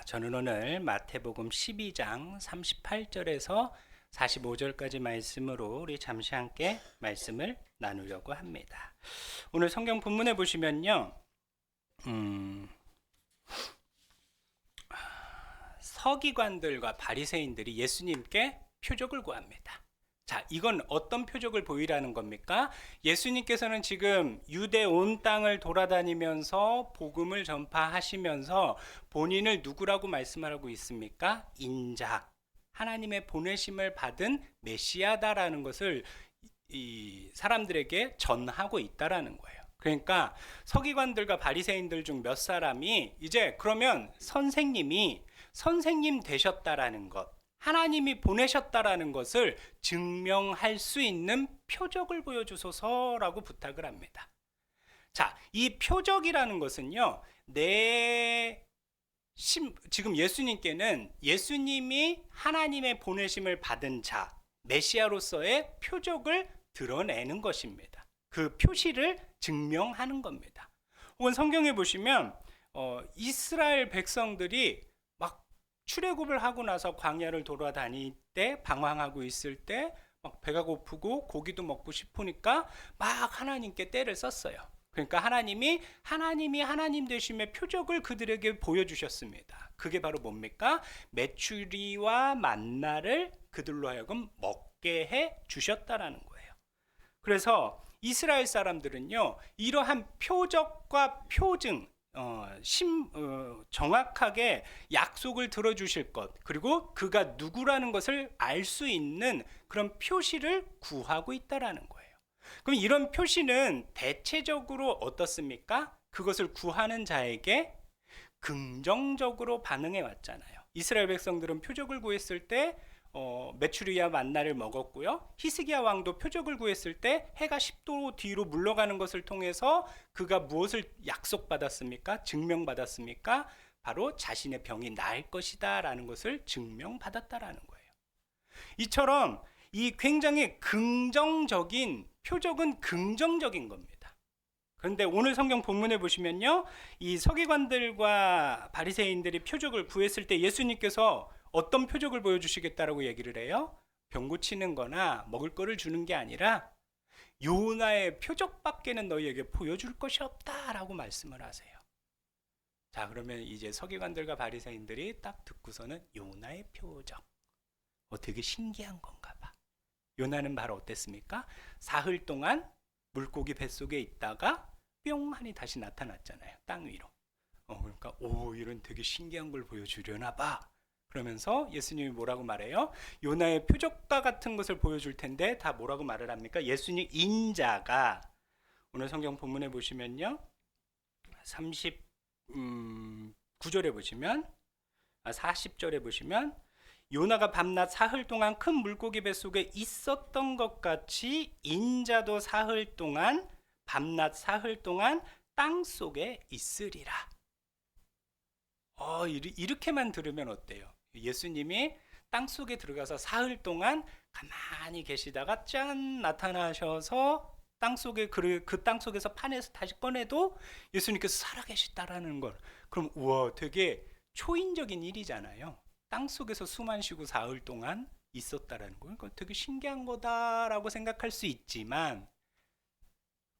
저는 오늘 마태복음 12장 38절에서 45절까지 말씀으로 우리 잠시 함께 말씀을 나누려고 합니다. 오늘 성경 본문에 보시면요, 서기관들과 바리새인들이 예수님께 표적을 구합니다. 자, 이건 어떤 표적을 보이라는 겁니까? 예수님께서는 지금 유대 온 땅을 돌아다니면서 복음을 전파하시면서 본인을 누구라고 말씀하고 있습니까? 인자, 하나님의 보내심을 받은 메시아다라는 것을 이 사람들에게 전하고 있다라는 거예요. 그러니까 서기관들과 바리새인들 중 몇 사람이 이제 그러면 선생님 되셨다라는 것, 하나님이 보내셨다라는 것을 증명할 수 있는 표적을 보여주소서라고 부탁을 합니다. 자, 이 표적이라는 것은요, 지금 예수님께는 예수님이 하나님의 보내심을 받은 자, 메시아로서의 표적을 드러내는 것입니다. 그 표시를 증명하는 겁니다. 혹은 성경에 보시면 이스라엘 백성들이 출애굽을 하고 나서 광야를 돌아다닐 때, 방황하고 있을 때 막 배가 고프고 고기도 먹고 싶으니까 막 하나님께 떼를 썼어요. 그러니까 하나님이 하나님 되심의 표적을 그들에게 보여주셨습니다. 그게 바로 뭡니까? 메추리와 만나를 그들로 하여금 먹게 해 주셨다라는 거예요. 그래서 이스라엘 사람들은요, 이러한 표적과 표징, 정확하게 약속을 들어주실 것, 그리고 그가 누구라는 것을 알 수 있는 그런 표시를 구하고 있다라는 거예요. 그럼 이런 표시는 대체적으로 어떻습니까? 그것을 구하는 자에게 긍정적으로 반응해 왔잖아요. 이스라엘 백성들은 표적을 구했을 때 메추리와 만나를 먹었고요. 히스기야 왕도 표적을 구했을 때 해가 10도 뒤로 물러가는 것을 통해서 그가 무엇을 약속받았습니까? 증명받았습니까? 바로 자신의 병이 나을 것이다 라는 것을 증명받았다라는 거예요. 이처럼 이 굉장히 긍정적인 표적은 긍정적인 겁니다. 그런데 오늘 성경 본문에 보시면요, 이 서기관들과 바리새인들이 표적을 구했을 때 예수님께서 어떤 표적을 보여주시겠다라고 얘기를 해요? 병 고치는 거나 먹을 거를 주는 게 아니라 요나의 표적밖에는 너희에게 보여줄 것이 없다라고 말씀을 하세요. 자, 그러면 이제 서기관들과 바리새인들이 딱 듣고서는 요나의 표적, 되게 신기한 건가 봐. 요나는 바로 어땠습니까? 사흘 동안 물고기 뱃속에 있다가 뿅 하니 다시 나타났잖아요. 땅 위로. 그러니까 이런 되게 신기한 걸 보여주려나 봐. 그러면서 예수님이 뭐라고 말해요? 요나의 표적과 같은 것을 보여줄 텐데 다 뭐라고 말을 합니까? 예수님 인자가, 오늘 성경 본문에 보시면요, 39절에 보시면, 40절에 보시면, 요나가 밤낮 사흘 동안 큰 물고기 뱃속에 있었던 것 같이 인자도 사흘 동안, 밤낮 사흘 동안 땅 속에 있으리라. 이렇게만 들으면 어때요? 예수님이 땅 속에 들어가서 사흘 동안 가만히 계시다가 짠 나타나셔서 땅 속에 그 땅 속에서 판에서 다시 꺼내도 예수님께서 살아계시다라는 걸, 그럼 우와, 되게 초인적인 일이잖아요. 땅 속에서 숨 안 쉬고 사흘 동안 있었다라는 거, 그러니까 되게 신기한 거다라고 생각할 수 있지만,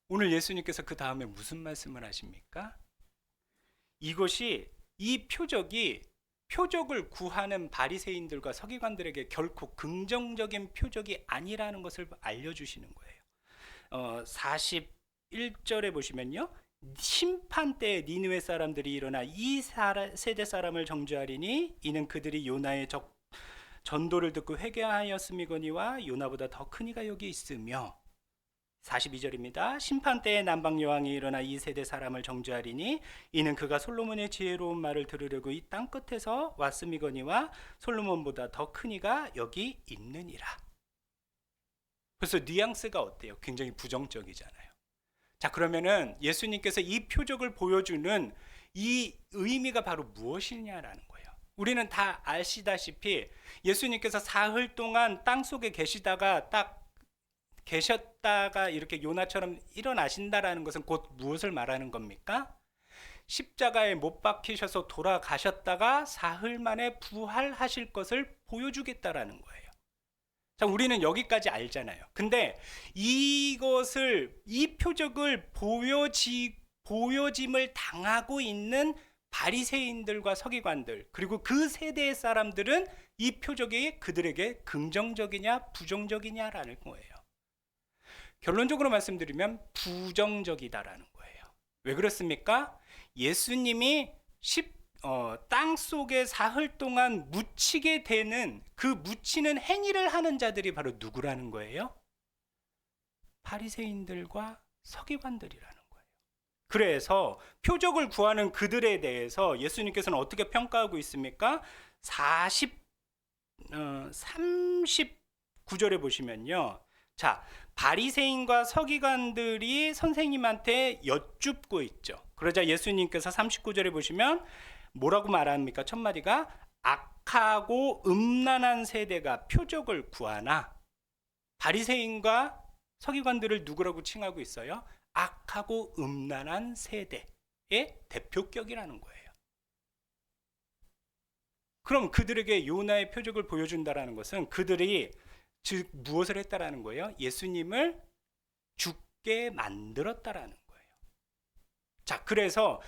오늘 예수님께서 그 다음에 무슨 말씀을 하십니까? 이 표적을 구하는 바리새인들과 서기관들에게 결코 긍정적인 표적이 아니라는 것을 알려주시는 거예요. 41절에 보시면요, 심판 때에 니느웨 사람들이 일어나 이 세대 사람을 정죄하리니 이는 그들이 요나의 전도를 듣고 회개하였음이거니와 요나보다 더 큰 이가 여기 있으며, 42절입니다. 심판 때에 남방 여왕이 일어나 이 세대 사람을 정죄하리니 이는 그가 솔로몬의 지혜로운 말을 들으려고 이 땅 끝에서 왔음이거니와 솔로몬보다 더 큰 이가 여기 있느니라. 그래서 뉘앙스가 어때요? 굉장히 부정적이잖아요. 자, 그러면은 예수님께서 이 표적을 보여주는 이 의미가 바로 무엇이냐라는 거예요. 우리는 다 아시다시피 예수님께서 사흘 동안 땅 속에 계셨다가 이렇게 요나처럼 일어나신다라는 것은 곧 무엇을 말하는 겁니까? 십자가에 못 박히셔서 돌아가셨다가 사흘 만에 부활하실 것을 보여주겠다라는 거예요. 자, 우리는 여기까지 알잖아요. 근데 이 표적을 보여짐을 당하고 있는 바리새인들과 서기관들, 그리고 그 세대의 사람들은 이 표적이 그들에게 긍정적이냐 부정적이냐라는 거예요. 결론적으로 말씀드리면 부정적이다라는 거예요. 왜 그렇습니까? 예수님이 땅 속에 사흘 동안 묻히게 되는 그 묻히는 행위를 하는 자들이 바로 누구라는 거예요? 바리새인들과 서기관들이라는 거예요. 그래서 표적을 구하는 그들에 대해서 예수님께서는 어떻게 평가하고 있습니까? 39절에 보시면요. 자, 바리새인과 서기관들이 선생님한테 여쭙고 있죠. 그러자 예수님께서 39절에 보시면 뭐라고 말합니까? 첫 마디가 악하고 음란한 세대가 표적을 구하나. 바리새인과 서기관들을 누구라고 칭하고 있어요? 악하고 음란한 세대의 대표격이라는 거예요. 그럼 그들에게 요나의 표적을 보여준다라는 것은 그들이 즉 무엇을 했다라는 거예요? 예수님을 죽게 만들었다라는 거예요. 자, 그래서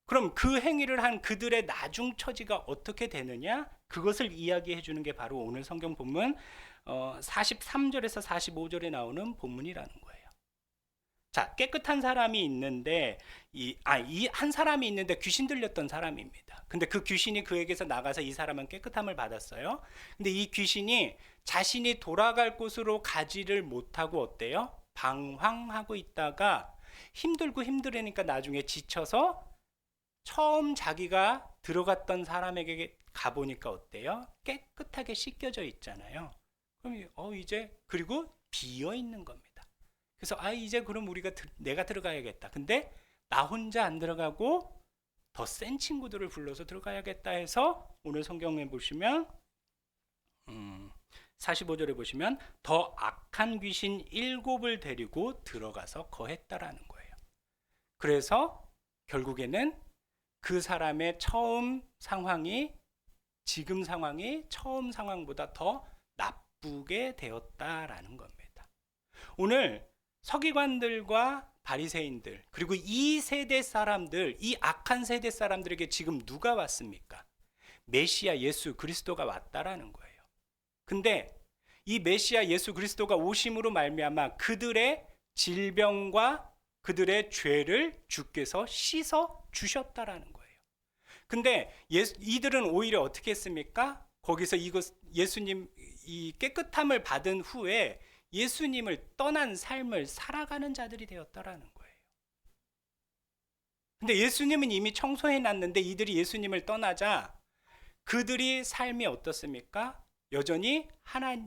그럼 그 행위를 한 그들의 나중 처지가 어떻게 되느냐? 그것을 이야기해 주는 게 바로 오늘 성경 본문 43절에서 45절에 나오는 본문이라는 거예요. 자, 깨끗한 사람이 있는데 이 한 사람이 있는데 귀신 들렸던 사람입니다. 근데 그 귀신이 그에게서 나가서 이 사람은 깨끗함을 받았어요. 근데 이 귀신이 자신이 돌아갈 곳으로 가지를 못하고 어때요? 방황하고 있다가 힘들으니까 나중에 지쳐서 처음 자기가 들어갔던 사람에게 가보니까 어때요? 깨끗하게 씻겨져 있잖아요. 그럼 이제 그리고 비어 있는 겁니다. 그래서 이제 그럼 내가 들어가야겠다. 근데 나 혼자 안 들어가고 더 센 친구들을 불러서 들어가야겠다 해서 오늘 성경에 보시면 45절에 보시면 더 악한 귀신 7을 데리고 들어가서 거했다라는 거예요. 그래서 결국에는 그 사람의 지금 상황이 처음 상황보다 더 나쁘게 되었다라는 겁니다. 오늘 서기관들과 바리새인들, 그리고 이 세대 사람들, 이 악한 세대 사람들에게 지금 누가 왔습니까? 메시아 예수 그리스도가 왔다라는 거예요. 근데 이 메시아 예수 그리스도가 오심으로 말미암아 그들의 질병과 그들의 죄를 주께서 씻어 주셨다라는 거예요. 근데 이들은 오히려 어떻게 했습니까? 거기서 예수님 이 깨끗함을 받은 후에 예수님을 떠난 삶을 살아가는 자들이 되었다라는 거예요. 근데 예수님은 이미 청소해 놨는데 이들이 예수님을 떠나자 그들이 삶이 어떻습니까? 여전히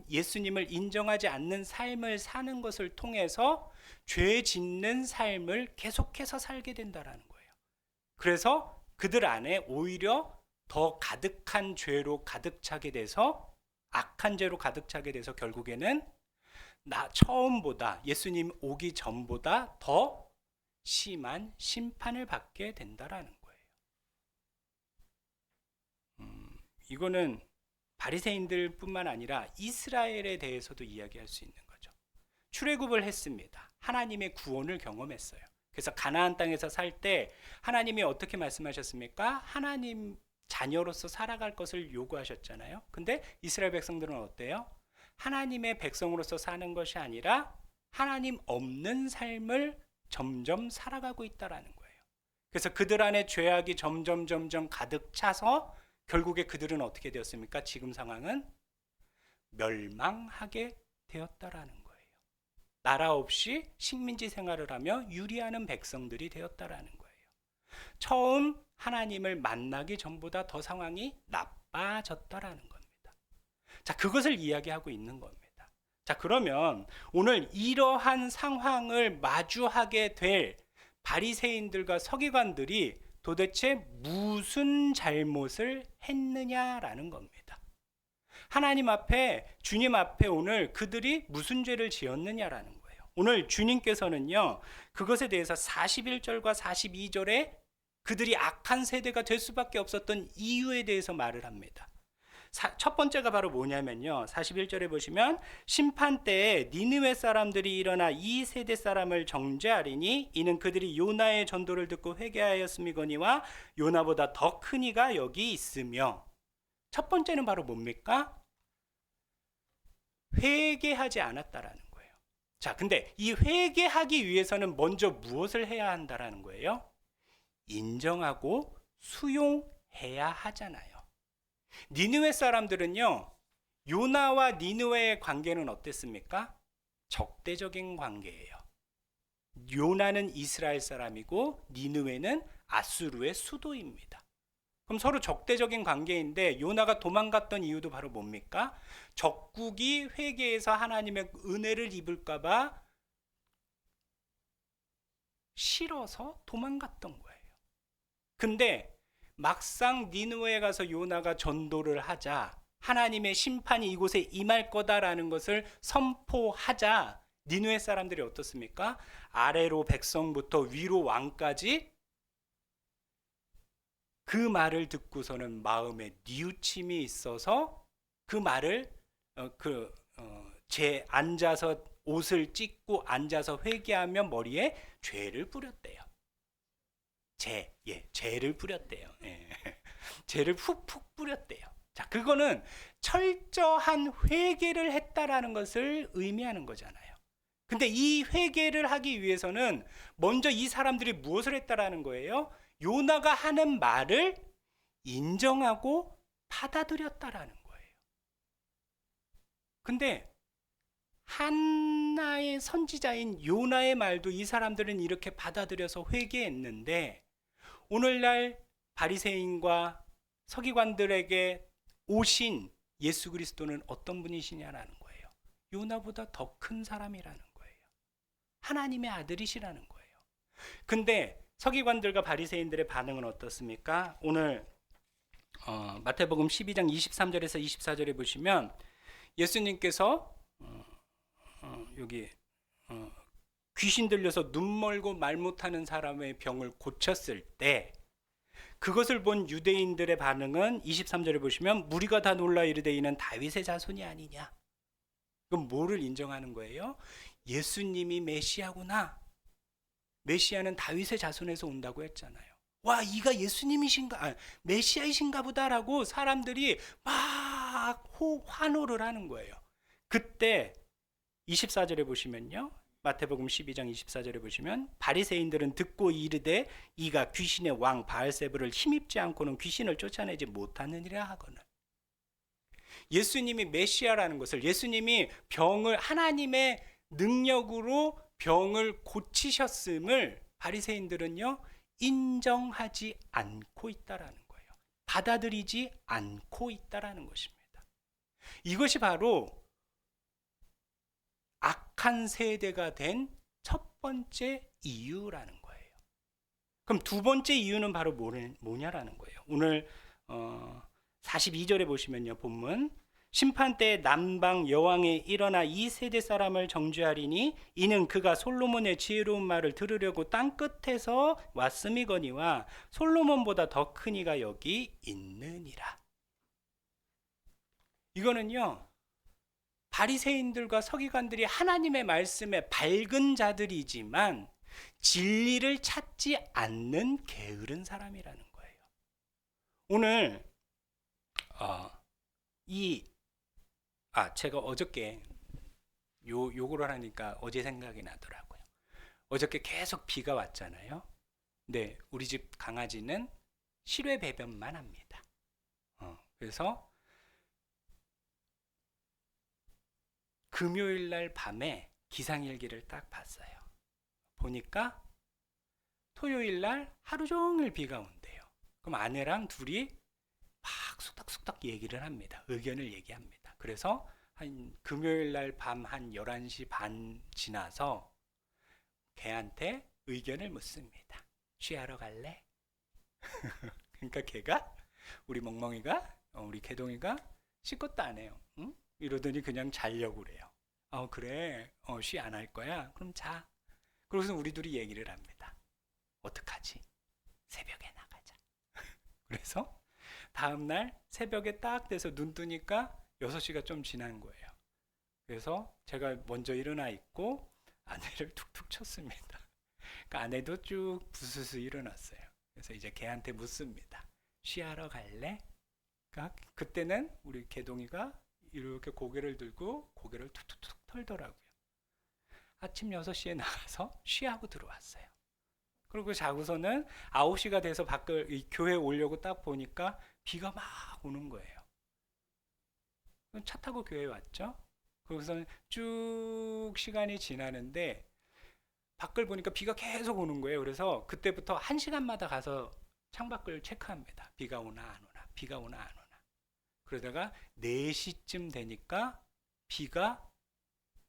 예수님을 인정하지 않는 삶을 사는 것을 통해서 죄 짓는 삶을 계속해서 살게 된다라는 거예요. 그래서 그들 안에 오히려 더 가득한 죄로 가득 차게 돼서 악한 죄로 가득 차게 돼서 결국에는 처음보다 예수님 오기 전보다 더 심한 심판을 받게 된다라는 거예요. 이거는 바리새인들뿐만 아니라 이스라엘에 대해서도 이야기할 수 있는 거죠. 출애굽을 했습니다. 하나님의 구원을 경험했어요. 그래서 가나안 땅에서 살 때 하나님이 어떻게 말씀하셨습니까? 하나님 자녀로서 살아갈 것을 요구하셨잖아요. 근데 이스라엘 백성들은 어때요? 하나님의 백성으로서 사는 것이 아니라 하나님 없는 삶을 점점 살아가고 있다라는 거예요. 그래서 그들 안에 죄악이 점점 가득 차서 결국에 그들은 어떻게 되었습니까? 지금 상황은 멸망하게 되었다라는 거예요. 나라 없이 식민지 생활을 하며 유리하는 백성들이 되었다라는 거예요. 처음 하나님을 만나기 전보다 더 상황이 나빠졌다라는 겁니다. 자, 그것을 이야기하고 있는 겁니다. 자, 그러면 오늘 이러한 상황을 마주하게 될 바리새인들과 서기관들이 도대체 무슨 잘못을 했느냐라는 겁니다. 하나님 앞에, 주님 앞에 오늘 그들이 무슨 죄를 지었느냐라는 거예요. 오늘 주님께서는요, 그것에 대해서 41절과 42절에 그들이 악한 세대가 될 수밖에 없었던 이유에 대해서 말을 합니다. 첫 번째가 바로 뭐냐면요, 41절에 보시면 심판 때에 니느웨 사람들이 일어나 이 세대 사람을 정죄하리니 이는 그들이 요나의 전도를 듣고 회개하였음이거니와 요나보다 더 큰 이가 여기 있으며. 첫 번째는 바로 뭡니까? 회개하지 않았다라는 거예요. 자, 근데 이 회개하기 위해서는 먼저 무엇을 해야 한다라는 거예요? 인정하고 수용해야 하잖아요. 니느웨 사람들은요, 요나와 니느웨의 관계는 어땠습니까? 적대적인 관계예요. 요나는 이스라엘 사람이고 니느웨는 아수르의 수도입니다. 그럼 서로 적대적인 관계인데 요나가 도망갔던 이유도 바로 뭡니까? 적국이 회개해서 하나님의 은혜를 입을까 봐 싫어서 도망갔던 거예요. 근데 막상 니느웨에 가서 요나가 전도를 하자, 하나님의 심판이 이곳에 임할 거다라는 것을 선포하자, 니느웨 사람들이 어떻습니까? 아래로 백성부터 위로 왕까지 그 말을 듣고서는 마음에 뉘우침이 있어서 그 말을 앉아서 옷을 찢고 앉아서 회개하며 머리에 죄를 뿌렸대요. 죄를 뿌렸대요. 예. 죄를 푹푹 뿌렸대요. 자, 그거는 철저한 회개를 했다라는 것을 의미하는 거잖아요. 근데 이 회개를 하기 위해서는 먼저 이 사람들이 무엇을 했다라는 거예요? 요나가 하는 말을 인정하고 받아들였다라는 거예요. 근데 하나의 선지자인 요나의 말도 이 사람들은 이렇게 받아들여서 회개했는데, 오늘날 바리새인과 서기관들에게 오신 예수 그리스도는 어떤 분이시냐라는 거예요. 요나보다 더 큰 사람이라는 거예요. 하나님의 아들이시라는 거예요. 근데 서기관들과 바리새인들의 반응은 어떻습니까? 오늘 마태복음 12장 23절에서 24절에 보시면 예수님께서 여기 귀신 들려서 눈 멀고 말 못하는 사람의 병을 고쳤을 때 그것을 본 유대인들의 반응은 23절에 보시면 무리가 다 놀라 이르되 이는 다윗의 자손이 아니냐. 그럼 뭐를 인정하는 거예요? 예수님이 메시아구나. 메시아는 다윗의 자손에서 온다고 했잖아요. 와, 이가 예수님이신가, 메시아이신가 보다라고 사람들이 막 환호를 하는 거예요. 그때 24절에 보시면요, 마태복음 12장 24절에 보시면 바리새인들은 듣고 이르되 이가 귀신의 왕 바알세불을 힘입지 않고는 귀신을 쫓아내지 못하느니라 하거늘. 예수님이 메시아라는 것을, 예수님이 병을 하나님의 능력으로 병을 고치셨음을 바리새인들은요 인정하지 않고 있다라는 거예요. 받아들이지 않고 있다라는 것입니다. 이것이 바로 악한 세대가 된 첫 번째 이유라는 거예요. 그럼 두 번째 이유는 바로 뭐냐라는 거예요. 오늘 42절에 보시면요, 본문 심판 때 남방 여왕에 일어나 이 세대 사람을 정죄하리니 이는 그가 솔로몬의 지혜로운 말을 들으려고 땅 끝에서 왔음이거니와 솔로몬보다 더 큰 이가 여기 있느니라. 이거는요, 바리새인들과 서기관들이 하나님의 말씀에 밝은 자들이지만 진리를 찾지 않는 게으른 사람이라는 거예요. 오늘 제가 어저께 요거를 하니까 어제 생각이 나더라고요. 어저께 계속 비가 왔잖아요. 근데 우리 집 강아지는 실외 배변만 합니다. 그래서 금요일 날 밤에 기상일기를 딱 봤어요. 보니까 토요일 날 하루 종일 비가 온대요. 그럼 아내랑 둘이 막 숙닥숙닥 얘기를 합니다. 의견을 얘기합니다. 그래서 한 금요일 날 밤 한 11시 반 지나서 걔한테 의견을 묻습니다. 쉬하러 갈래? 그러니까 걔가, 우리 멍멍이가, 우리 개동이가 씻것도 안 해요. 응? 이러더니 그냥 자려고 그래요. 그래. 쉬 안 할 거야. 그럼 자. 그래서 우리 둘이 얘기를 합니다. 어떡하지? 새벽에 나가자. 그래서 다음날 새벽에 딱 돼서 눈 뜨니까 6시가 좀 지난 거예요. 그래서 제가 먼저 일어나 있고 아내를 툭툭 쳤습니다. 그러니까 아내도 쭉 부스스 일어났어요. 그래서 이제 걔한테 묻습니다. 쉬하러 갈래? 그러니까 그때는 우리 개동이가 이렇게 고개를 들고 고개를 툭툭툭 털더라고요. 아침 6시에 나가서 쉬하고 들어왔어요. 그리고 자고서는 9시가 돼서 밖을 교회에 오려고 딱 보니까 비가 막 오는 거예요. 차 타고 교회에 왔죠. 그래서 쭉 시간이 지나는데 밖을 보니까 비가 계속 오는 거예요. 그래서 그때부터 1시간마다 가서 창밖을 체크합니다. 비가 오나 안 오나, 비가 오나 안 오나. 그러다가 4시쯤 되니까 비가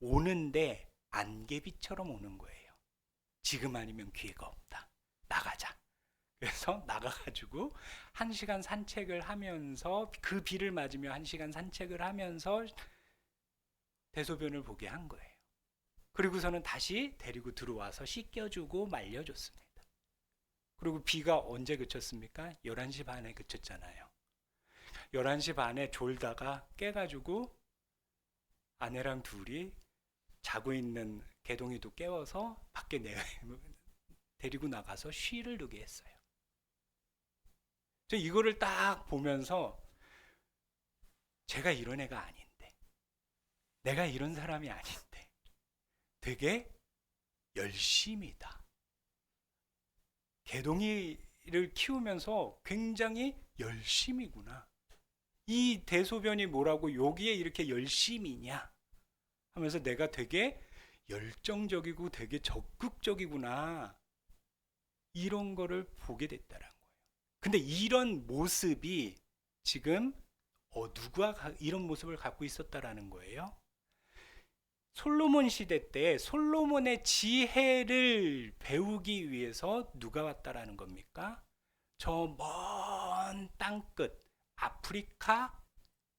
오는데 안개비처럼 오는 거예요. 지금 아니면 기회가 없다. 나가자. 그래서 나가가지고 1시간 산책을 하면서 그 비를 맞으며 1시간 산책을 하면서 대소변을 보게 한 거예요. 그리고서는 다시 데리고 들어와서 씻겨주고 말려줬습니다. 그리고 비가 언제 그쳤습니까? 11시 반에 그쳤잖아요. 11시 반에 졸다가 깨가지고 아내랑 둘이 자고 있는 개동이도 깨워서 밖에 데리고 나가서 쉬를 누게 했어요. 저 이거를 딱 보면서 제가 이런 애가 아닌데, 내가 이런 사람이 아닌데 되게 열심이다. 개동이를 키우면서 굉장히 열심이구나. 이 대소변이 뭐라고 여기에 이렇게 열심이냐 하면서 내가 되게 열정적이고 되게 적극적이구나. 이런 거를 보게 됐다는 거예요. 근데 이런 모습이 지금 누가 이런 모습을 갖고 있었다라는 거예요? 솔로몬 시대 때 솔로몬의 지혜를 배우기 위해서 누가 왔다라는 겁니까? 저 먼 땅끝 아프리카에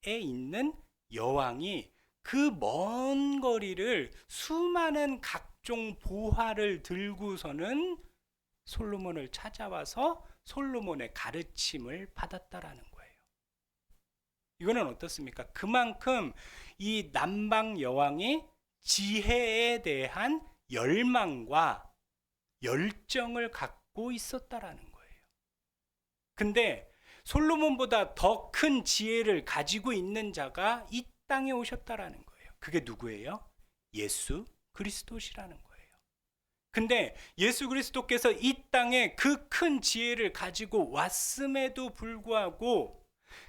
있는 여왕이 그 먼 거리를 수많은 각종 보화를 들고서는 솔로몬을 찾아와서 솔로몬의 가르침을 받았다라는 거예요. 이거는 어떻습니까? 그만큼 이 남방 여왕이 지혜에 대한 열망과 열정을 갖고 있었다라는 거예요. 근데 솔로몬보다 더 큰 지혜를 가지고 있는 자가 이 땅에 오셨다라는 거예요. 그게 누구예요? 예수 그리스도시라는 거예요. 근데 예수 그리스도께서 이 땅에 그 큰 지혜를 가지고 왔음에도 불구하고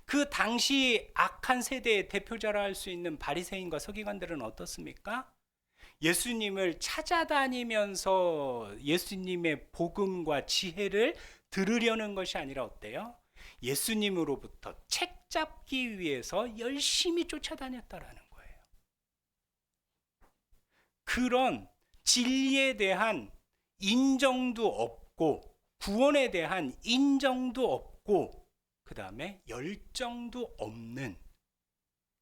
그 당시 악한 세대의 대표자라 할 수 있는 바리새인과 서기관들은 어떻습니까? 예수님을 찾아다니면서 예수님의 복음과 지혜를 들으려는 것이 아니라 어때요? 예수님으로부터 책 잡기 위해서 열심히 쫓아다녔다라는 거예요. 그런 진리에 대한 인정도 없고 구원에 대한 인정도 없고 그 다음에 열정도 없는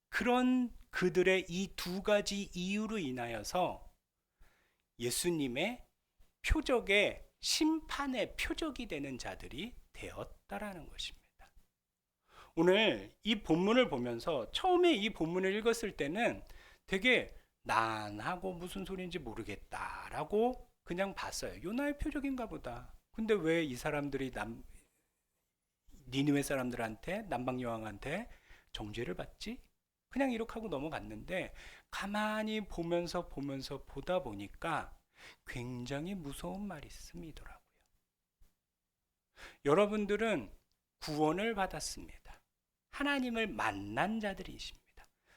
그런 그들의 이 두 가지 이유로 인하여서 예수님의 표적의 심판의 표적이 되는 자들이 되었다라는 것입니다. 오늘 이 본문을 보면서 처음에 이 본문을 읽었을 때는 되게 난하고 무슨 소리인지 모르겠다라고 그냥 봤어요. 요나의 표적인가 보다. 근데 왜 이 사람들이 니느웨 사람들한테 남방 여왕한테 정죄를 받지? 그냥 이렇게 하고 넘어갔는데 가만히 보면서 보다 보니까 굉장히 무서운 말씀이더라고요. 여러분들은 구원을 받았습니다. 하나님을 만난 자들이십니다.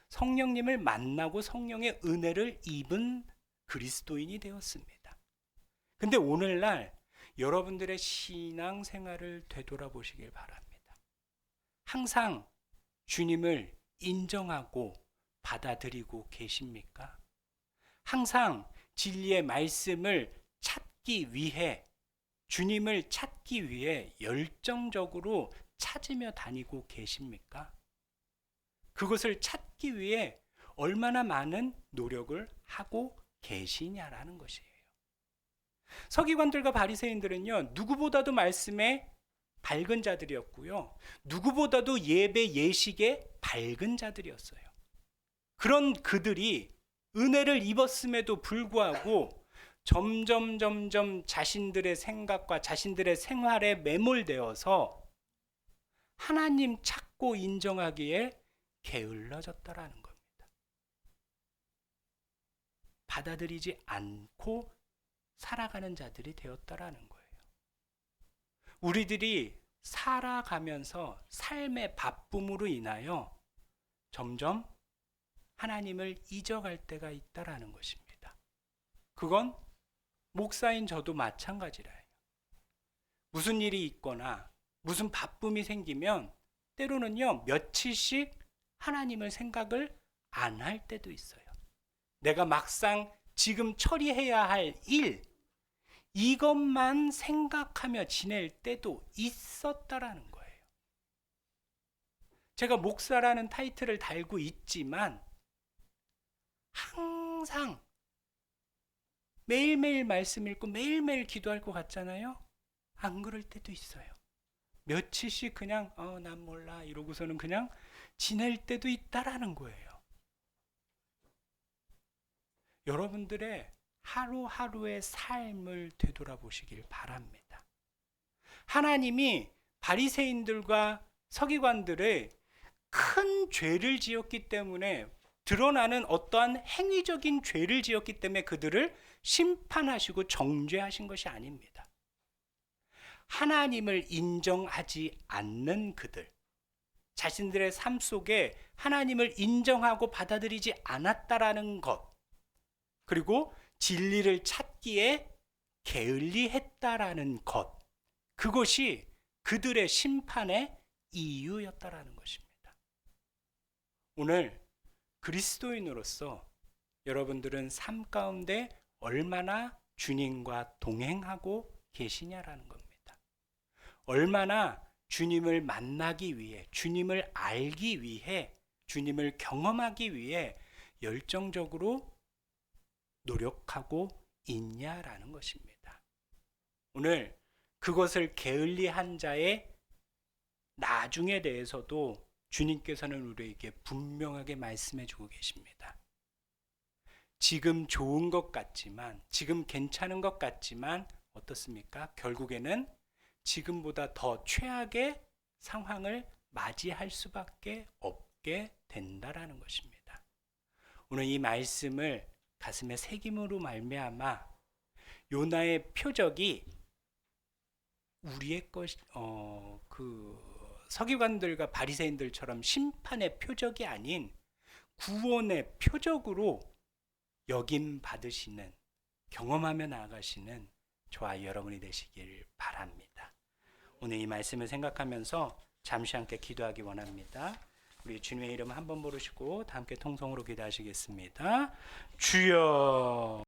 성령님을 만나고 성령의 은혜를 입은 그리스도인이 되었습니다. 근데 오늘날 여러분들의 신앙 생활을 되돌아보시길 바랍니다. 항상 주님을 인정하고 받아들이고 계십니까? 항상 진리의 말씀을 찾기 위해 주님을 찾기 위해 열정적으로 찾으며 다니고 계십니까? 그것을 찾기 위해 얼마나 많은 노력을 하고 계시냐라는 것이에요. 서기관들과 바리새인들은요, 누구보다도 말씀에 밝은 자들이었고요, 누구보다도 예배 예식에 밝은 자들이었어요. 그런 그들이 은혜를 입었음에도 불구하고 점점 자신들의 생각과 자신들의 생활에 매몰되어서 하나님 찾고 인정하기에 게을러졌다라는 겁니다. 받아들이지 않고 살아가는 자들이 되었다라는 거예요. 우리들이 살아가면서 삶의 바쁨으로 인하여 점점 하나님을 잊어갈 때가 있다라는 것입니다. 그건 목사인 저도 마찬가지라요. 무슨 일이 있거나 무슨 바쁨이 생기면 때로는요, 며칠씩 하나님을 생각을 안 할 때도 있어요. 내가 막상 지금 처리해야 할 일, 이것만 생각하며 지낼 때도 있었다라는 거예요. 제가 목사라는 타이틀을 달고 있지만 항상 매일매일 말씀 읽고 매일매일 기도할 것 같잖아요. 안 그럴 때도 있어요. 며칠씩 그냥 난 몰라 이러고서는 그냥 지낼 때도 있다라는 거예요. 여러분들의 하루하루의 삶을 되돌아보시길 바랍니다. 하나님이 바리새인들과 서기관들의 큰 죄를 지었기 때문에, 드러나는 어떠한 행위적인 죄를 지었기 때문에 그들을 심판하시고 정죄하신 것이 아닙니다. 하나님을 인정하지 않는 그들, 자신들의 삶 속에 하나님을 인정하고 받아들이지 않았다라는 것, 그리고 진리를 찾기에 게을리했다라는 것, 그것이 그들의 심판의 이유였다라는 것입니다. 오늘 그리스도인으로서 여러분들은 삶 가운데 얼마나 주님과 동행하고 계시냐라는 겁니다. 얼마나 주님을 만나기 위해, 주님을 알기 위해, 주님을 경험하기 위해 열정적으로 노력하고 있냐라는 것입니다. 오늘 그것을 게을리한 자의 나중에 대해서도 주님께서는 우리에게 분명하게 말씀해 주고 계십니다. 지금 좋은 것 같지만, 지금 괜찮은 것 같지만 어떻습니까? 결국에는 지금보다 더 최악의 상황을 맞이할 수밖에 없게 된다라는 것입니다. 오늘 이 말씀을 가슴에 새김으로 말미암아 요나의 표적이 우리의 서기관들과 바리새인들처럼 심판의 표적이 아닌 구원의 표적으로 여김 받으시는, 경험하며 나아가시는 저와 여러분이 되시길 바랍니다. 오늘 이 말씀을 생각하면서 잠시 함께 기도하기 원합니다. 우리 주님의 이름 한번 부르시고 다 함께 통성으로 기도하시겠습니다. 주여.